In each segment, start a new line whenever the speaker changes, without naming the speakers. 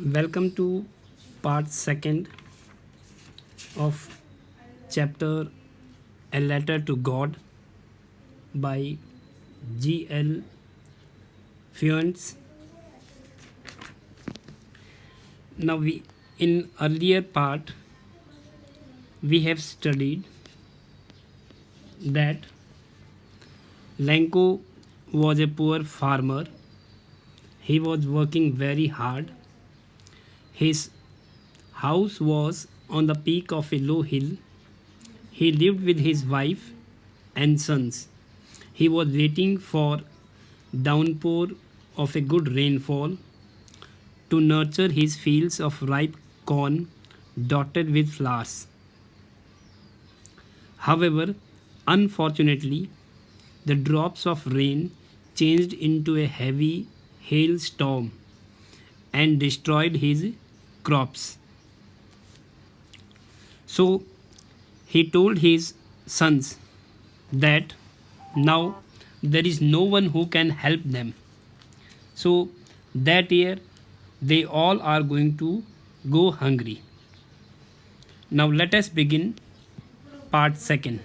Welcome to part second of chapter A Letter to God by G.L. Fuentes. Now we in earlier part we have studied that Lenko was a poor farmer. He was working very hard. His house was on the peak of a low hill. He lived with his wife and sons. He was waiting for downpour of a good rainfall to nurture his fields of ripe corn dotted with flowers. However, unfortunately, the drops of rain changed into a heavy hailstorm and destroyed his crops. So he told his sons that now there is no one who can help them. So that year they all are going to go hungry. Now let us begin part second.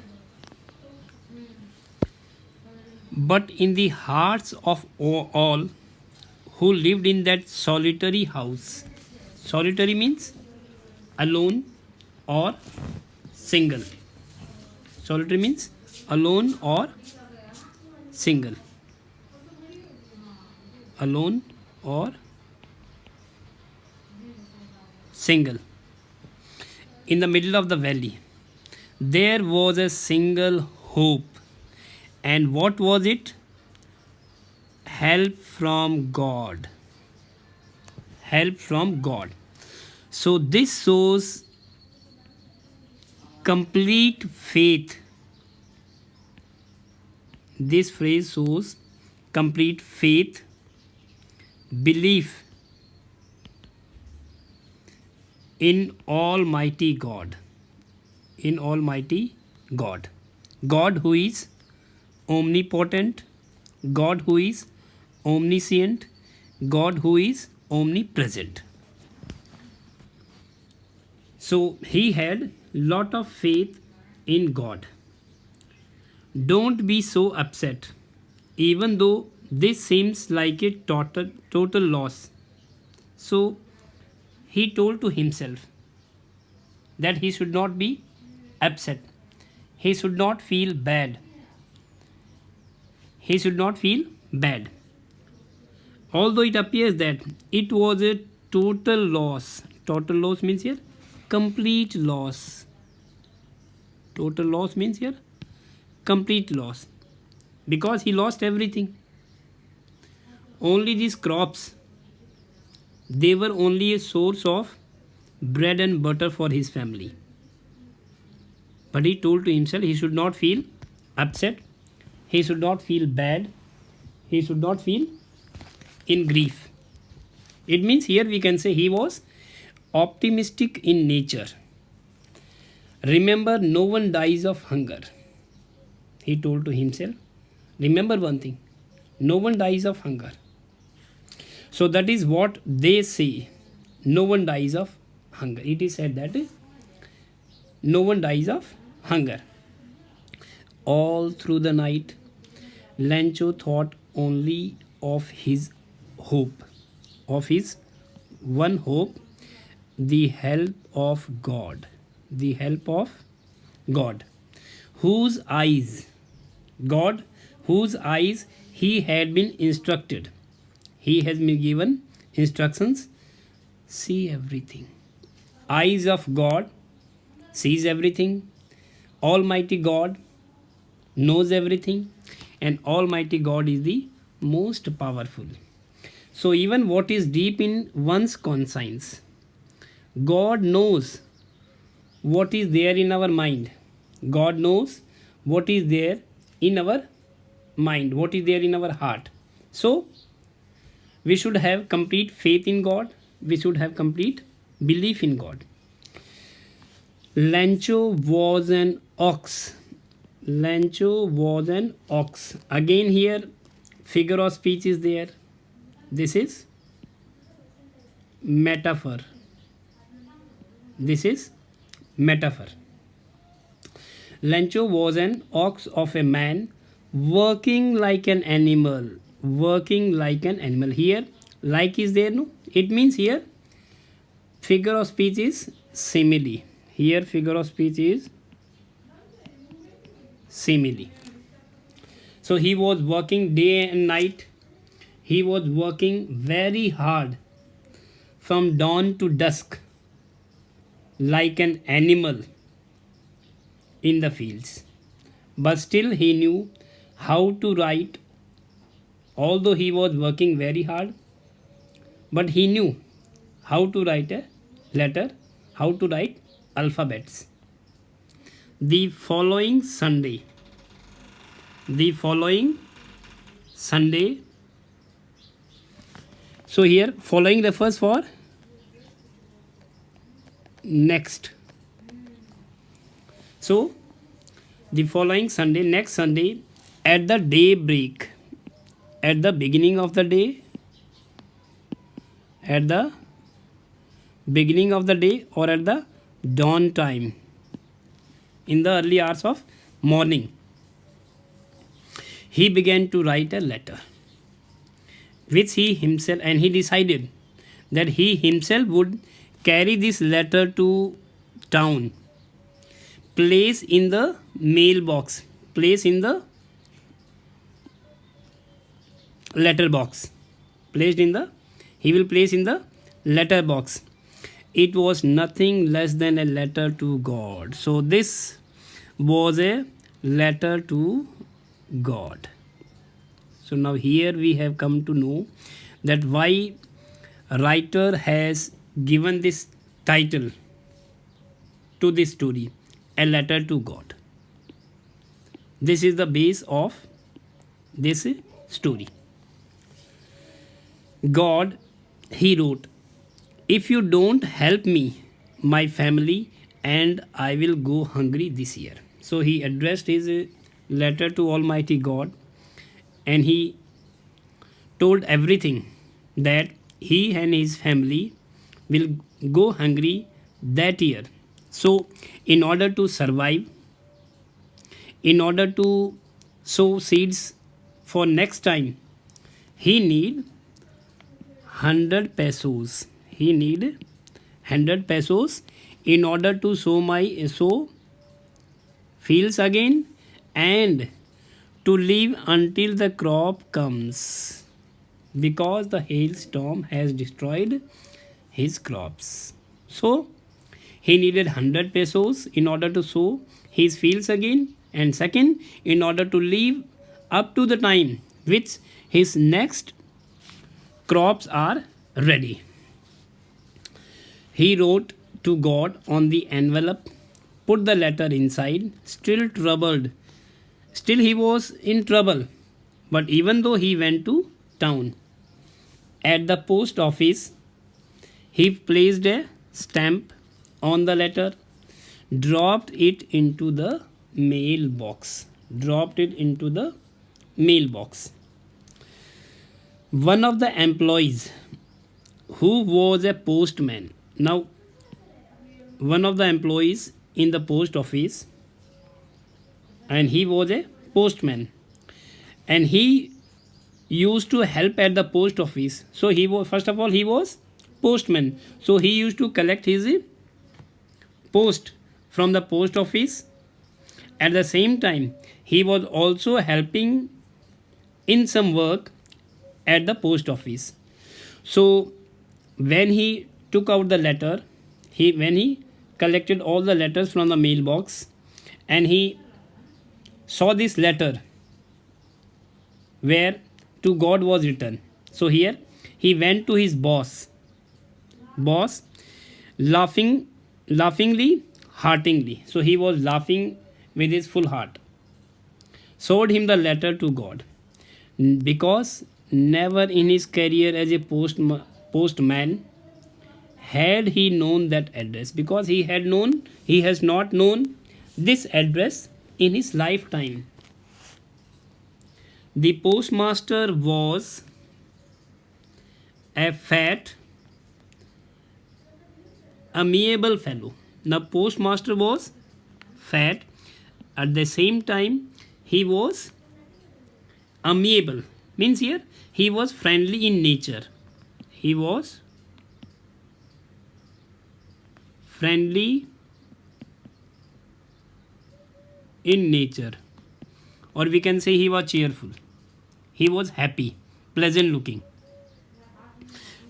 But in the hearts of all who lived in that solitary house, solitary means alone or single. Solitary means alone or single. Alone or single. In the middle of the valley, there was a single hope. And what was it? Help from God. Help from God. So this shows complete faith. This phrase shows complete faith, belief in Almighty God. In Almighty God. God who is omnipotent, God who is omniscient, God who is omnipresent. So he had lot of faith in God. Don't be so upset, even though this seems like a total loss. So he told to himself that he should not be upset. He should not feel bad. He should not feel bad. Although it appears that it was a total loss. Total loss means here complete loss. Total loss means here complete loss. Because he lost everything. Only these crops, they were only a source of bread and butter for his family. But he told to himself he should not feel upset. He should not feel bad. He should not feel in grief. It means here we can say he was optimistic in nature. Remember, no one dies of hunger. He told to himself, remember one thing, no one dies of hunger. So that is what they say. No one dies of hunger. It is said that no one dies of hunger. All through the night, Lancho thought only of his hope, of his one hope, the help of God. The help of God. Whose eyes, God, whose eyes he had been instructed. He has been given instructions. See everything. Eyes of God sees everything. Almighty God knows everything, and Almighty God is the most powerful. So even what is deep in one's conscience, God knows what is there in our mind. God knows what is there in our mind, what is there in our heart. So we should have complete faith in God. We should have complete belief in God. Lancho was an ox. Lancho was an ox. Again here figure of speech is there. This is metaphor. This is metaphor. Lencho was an ox of a man working like an animal. Working like an animal. Here, like is there, no? It means here, figure of speech is simile. Here, figure of speech is simile. So he was working day and night. He was working very hard from dawn to dusk like an animal in the fields. But still he knew how to write, although he was working very hard, but he knew how to write a letter, how to write alphabets. The following Sunday, so here following refers for next. So the following Sunday, next Sunday, at the daybreak, at the beginning of the day, at the beginning of the day, or at the dawn time, in the early hours of morning, he began to write a letter, which he himself, and he decided that he himself would carry this letter to town, place in the mailbox, place in the letter box, placed in the, he will place in the letter box. It was nothing less than a letter to God. So this was a letter to God. So now here we have come to know that why writer has given this title to this story, a letter to God. This is the base of this story. God, he wrote, if you don't help me, my family and I will go hungry this year. So he addressed his letter to Almighty God, and he told everything that he and his family will go hungry that year. So in order to survive, in order to sow seeds for next time, he need 100 pesos. He need 100 pesos in order to sow fields again and to live until the crop comes, because the hailstorm has destroyed his crops. So he needed 100 pesos in order to sow his fields again, and second, in order to live up to the time which his next crops are ready. He wrote to God on the envelope, put the letter inside, still troubled. Still he was in trouble. But even though he went to town, at the post office, he placed a stamp on the letter, dropped it into the mailbox. Dropped it into the mailbox. One of the employees who was a postman. Now, one of the employees in the post office, and he was a postman, and he used to help at the post office. So he was, first of all, he was postman. So he used to collect his post from the post office. At the same time, he was also helping in some work at the post office. So when he took out the letter, when he collected all the letters from the mailbox, and he saw this letter where to God was written. So here he went to his boss, laughingly, heartily. So he was laughing with his full heart. Showed him the letter to God, because never in his career as a postman had he known that address, because he has not known this address in his lifetime. The postmaster was a fat, amiable fellow. Now, postmaster was fat. At the same time, he was amiable. Means here, he was friendly in nature. He was friendly in nature, or we can say he was cheerful. He was happy, pleasant looking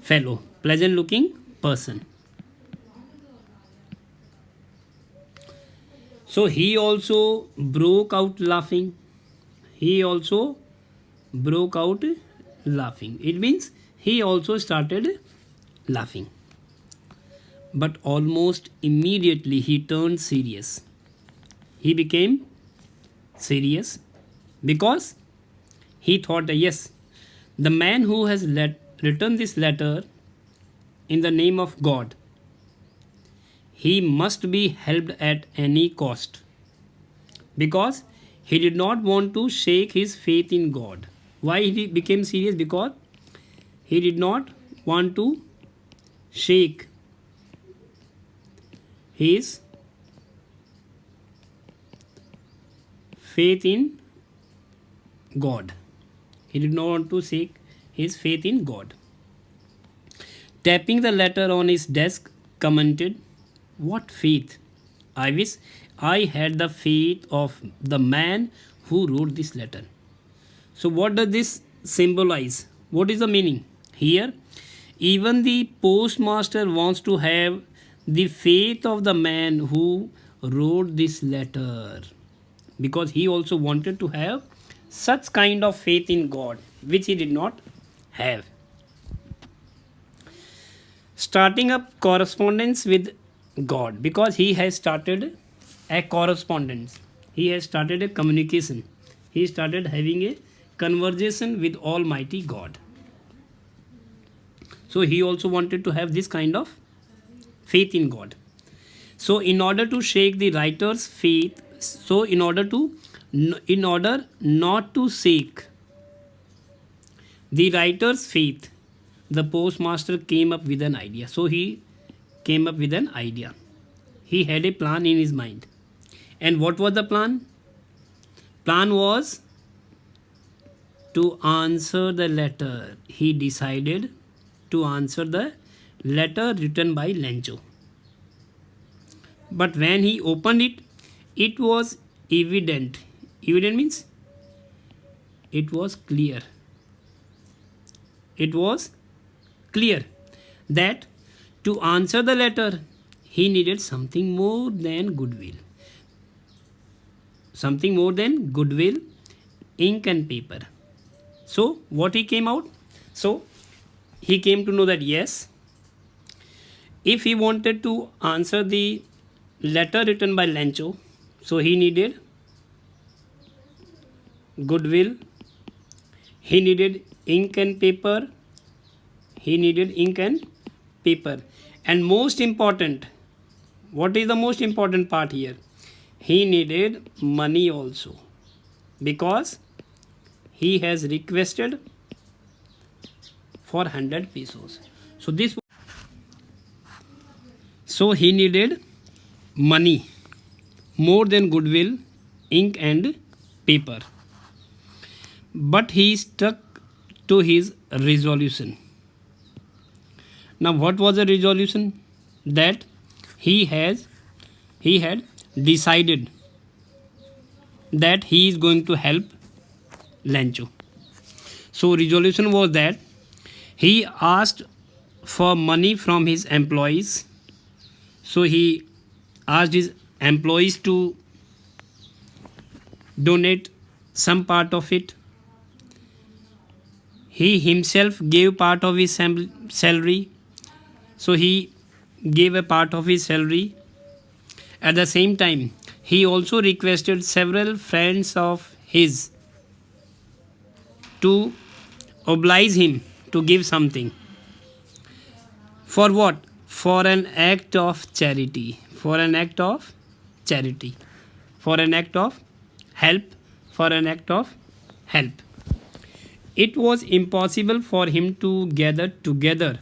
fellow, pleasant looking person. So he also broke out laughing. He also broke out laughing. It means he also started laughing. But almost immediately he turned serious. He became serious because he thought, yes, the man who has written this letter in the name of God, he must be helped at any cost, because he did not want to shake his faith in God. Why he became serious? Because he did not want to shake his faith in God. He did not want to shake his faith in God. Tapping the letter on his desk, commented, "What faith? I wish I had the faith of the man who wrote this letter." So, what does this symbolize? What is the meaning? Here, even the postmaster wants to have the faith of the man who wrote this letter, because he also wanted to have such kind of faith in God, which he did not have. Starting up correspondence with God, because he has started a correspondence, he has started a communication, he started having a conversation with Almighty God. So he also wanted to have this kind of faith in God. So in order to shake the writer's faith, in order not to shake the writer's faith, the postmaster came up with an idea. So he came up with an idea. He had a plan in his mind. And what was the plan? Plan was to answer the letter. He decided to answer the letter written by Lencho. But when he opened it, it was evident. Evident means it was clear. It was clear that to answer the letter, he needed something more than goodwill. Something more than goodwill, ink and paper. So, what he came out? So, he came to know that yes, if he wanted to answer the letter written by Lencho, so he needed goodwill, he needed ink and paper, he needed ink and paper. And most important, what is the most important part here? He needed money also, because he has requested for 100 pesos. So he needed money more than goodwill, ink and paper. But he stuck to his resolution. Now what was the resolution? That he had decided that he is going to help Lencho. So resolution was that he asked for money from his employees. So he asked his employees to donate some part of it. He himself gave part of his salary. So he gave a part of his salary. At the same time, he also requested several friends of his to oblige him to give something. For what? For an act of charity. For an act of charity. For an act of help. For an act of help. It was impossible for him to gather together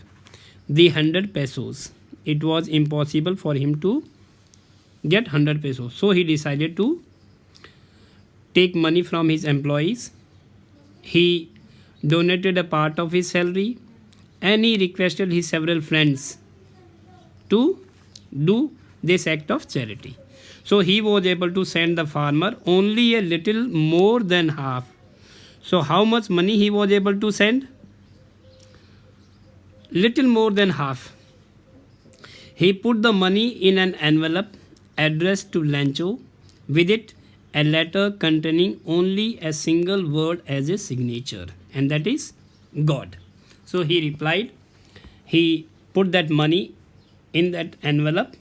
the 100 pesos. it was impossible for him to get 100 pesos. So he decided to take money from his employees. He donated a part of his salary and he requested his several friends to do this act of charity. So he was able to send the farmer only a little more than half. So how much money he was able to send? Little more than half. He put the money in an envelope addressed to Lancho, with it a letter containing only a single word as a signature, and that is God. So he replied, he put that money in that envelope,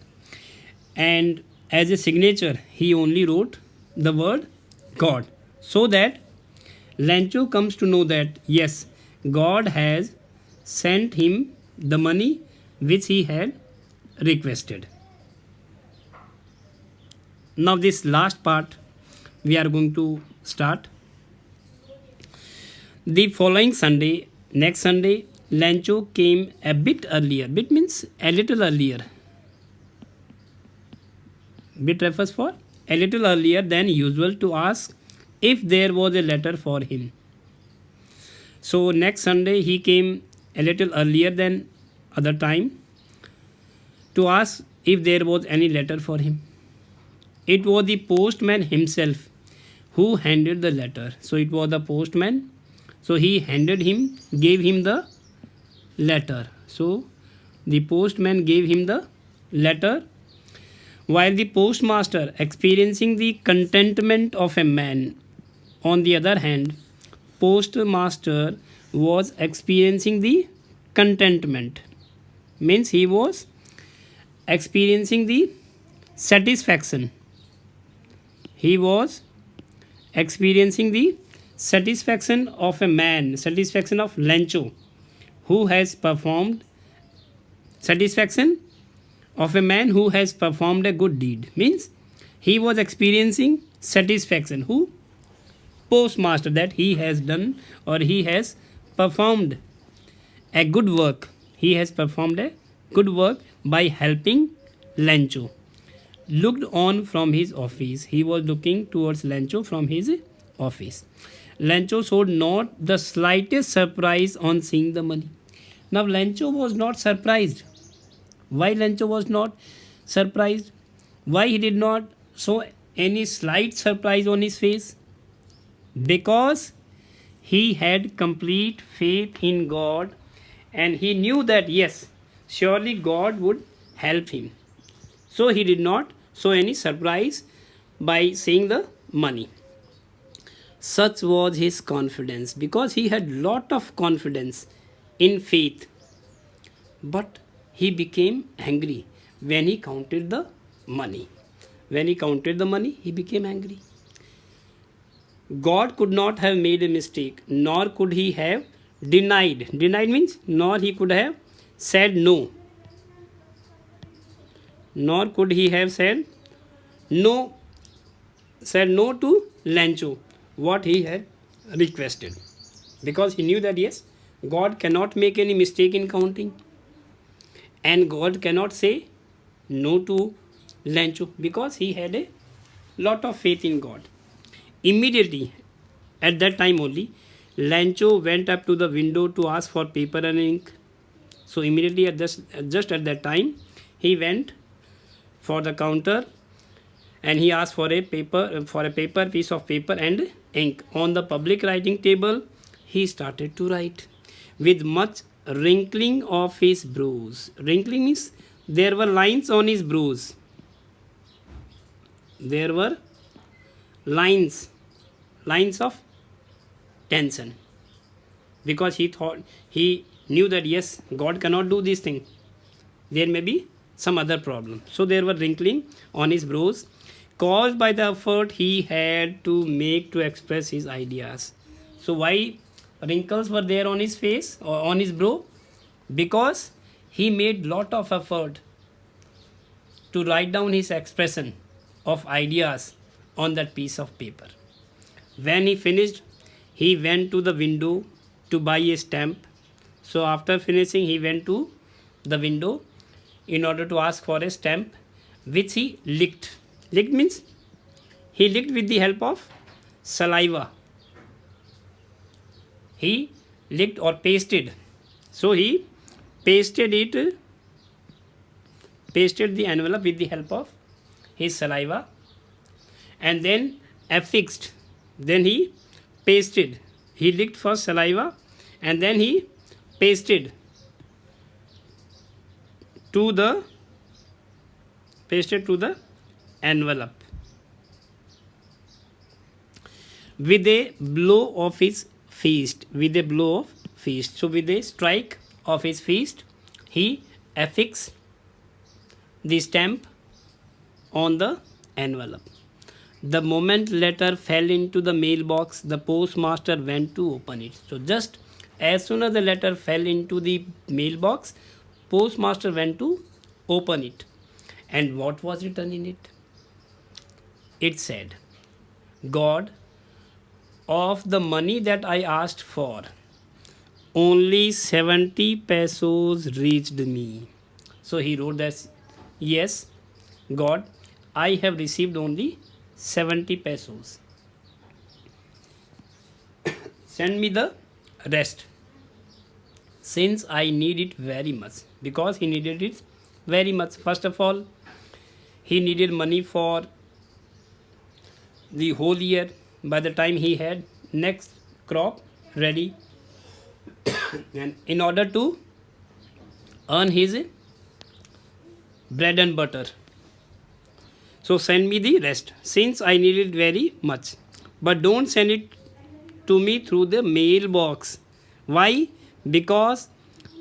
and as a signature he only wrote the word God, so that Lancho comes to know that yes, God has sent him the money which he had requested. Now this last part we are going to start. The following Sunday, next Sunday, Lancho came a bit earlier. Bit means a little earlier. Bit refers for a little earlier than usual to ask if there was a letter for him. So next Sunday he came a little earlier than other time to ask if there was any letter for him. It was the postman himself who handed the letter. So it was the postman. So he handed him, gave him the letter. So the postman gave him the letter, while the postmaster, experiencing the contentment of a man, on the other hand, postmaster was experiencing the contentment, means he was experiencing the satisfaction. He was experiencing the satisfaction of a man, satisfaction of Lancho, who has performed, satisfaction of a man who has performed a good deed, means he was experiencing satisfaction. Who? Postmaster, that he has done or he has performed a good work. He has performed a good work by helping Lancho. Looked on from his office. He was looking towards Lancho from his office. Lancho showed not the slightest surprise on seeing the money. Now Lancho was not surprised. Why Lancho was not surprised? Why he did not show any slight surprise on his face? Because he had complete faith in God and he knew that yes, surely God would help him. So he did not show any surprise by seeing the money. Such was his confidence, because he had lot of confidence in faith. But he became angry when he counted the money. When he counted the money, he became angry. God could not have made a mistake, nor could he have denied. Denied means nor he could have said no. Nor could he have said no to Lancho what he had requested, because he knew that yes, God cannot make any mistake in counting, and God cannot say no to Lancho because he had a lot of faith in God. Immediately, at that time only, Lancho went up to the window to ask for paper and ink. So immediately just at that time, he went for the counter and he asked for a piece of paper and ink. On the public writing table, he started to write with much wrinkling of his brows. Wrinkling means there were lines on his brows. There were lines of tension, because he knew that yes, God cannot do this thing. There may be some other problem. So there were wrinkling on his brows, caused by the effort he had to make to express his ideas. So why wrinkles were there on his face or on his brow? Because he made lot of effort to write down his expression of ideas on that piece of paper. When he finished, he went to the window to buy a stamp. So after finishing, he went to the window in order to ask for a stamp, which he licked. Licked means he licked with the help of saliva. He licked or pasted. So he pasted the envelope with the help of his saliva, and then affixed. Then he pasted. He licked first saliva, and then he pasted to the envelope with a blow of his fist. With a blow of fist. So with a strike of his fist, he affixed the stamp on the envelope. The moment letter fell into the mailbox, the postmaster went to open it. So just as soon as the letter fell into the mailbox, postmaster went to open it. And what was written in it? It said, God, of the money that I asked for, only 70 pesos reached me. So he wrote that, yes, God, I have received only 70 pesos. Send me the rest, since I need it very much. Because he needed it very much. First of all, he needed money for the whole year. By the time he had next crop ready, and in order to earn his bread and butter. So send me the rest, since I need it very much. But don't send it to me through the mailbox. Why? Because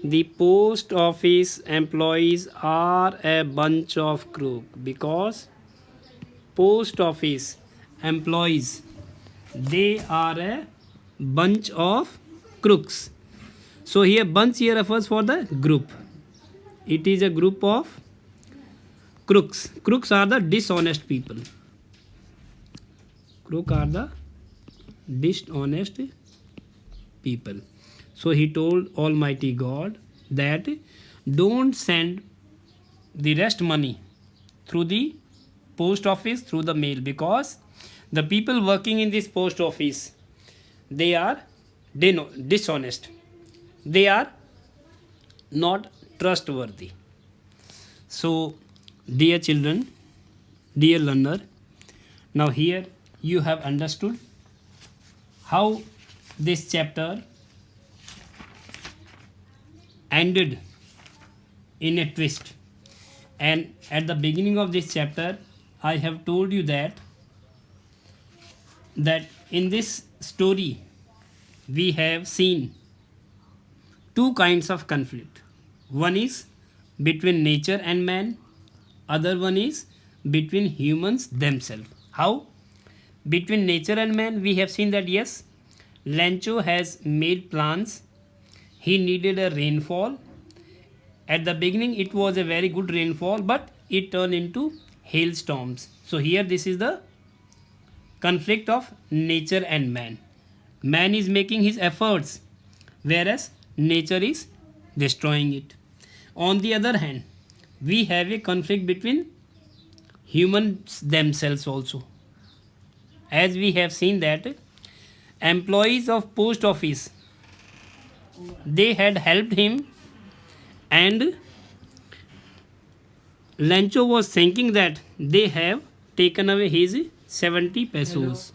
the post office employees are a bunch of crooks. Because post office employees, they are a bunch of crooks. So here bunch here refers for the group. It is a group of crooks. Crooks are the dishonest people. Crooks are the dishonest people. So he told Almighty God that don't send the rest money through the post office, through the mail, because the people working in this post office, they are dishonest. They are not trustworthy. So, dear children, dear learner, now here you have understood how this chapter ended in a twist. And at the beginning of this chapter, I have told you that in this story we have seen two kinds of conflict. One is between nature and man, other one is between humans themselves. How? Between nature and man, we have seen that yes, Lancho has made plans. He needed a rainfall. At the beginning it was a very good rainfall, but it turned into hailstorms. So here this is the conflict of nature and man. Man is making his efforts, whereas nature is destroying it. On the other hand, we have a conflict between humans themselves also. As we have seen that employees of post office, they had helped him, and Lancho was thinking that they have taken away his 70 pesos.